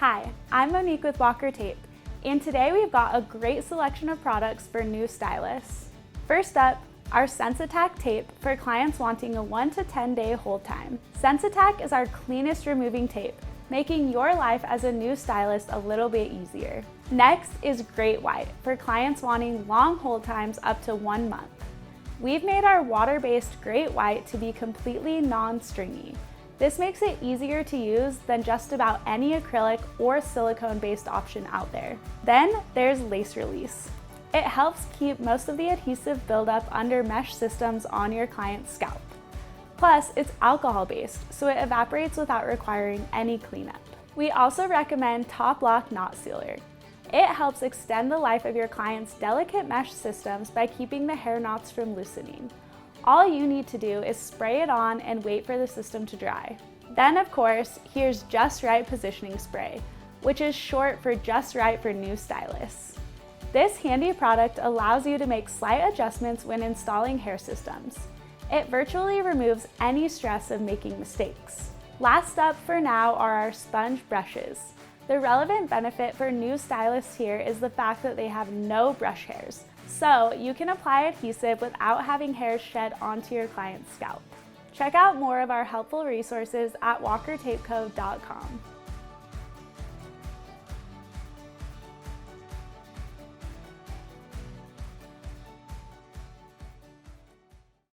Hi, I'm Monique with Walker Tape, and today we've got a great selection of products for new stylists. First up, our SensiTac tape for clients wanting a 1 to 10 day hold time. SensiTac is our cleanest removing tape, making your life as a new stylist a little bit easier. Next is Great White for clients wanting long hold times up to 1 month. We've made our water-based Great White to be completely non-stringy. This makes it easier to use than just about any acrylic or silicone-based option out there. Then there's Lace Release. It helps keep most of the adhesive buildup under mesh systems on your client's scalp. Plus, it's alcohol-based, so it evaporates without requiring any cleanup. We also recommend Top Lock Knot Sealer. It helps extend the life of your client's delicate mesh systems by keeping the hair knots from loosening. All you need to do is spray it on and wait for the system to dry. Then, of course, here's Just Right Positioning Spray, which is short for Just Right for New Stylists. This handy product allows you to make slight adjustments when installing hair systems. It virtually removes any stress of making mistakes. Last up for now are our sponge brushes. The relevant benefit for new stylists here is the fact that they have no brush hairs, so you can apply adhesive without having hairs shed onto your client's scalp. Check out more of our helpful resources at walkertapeco.com.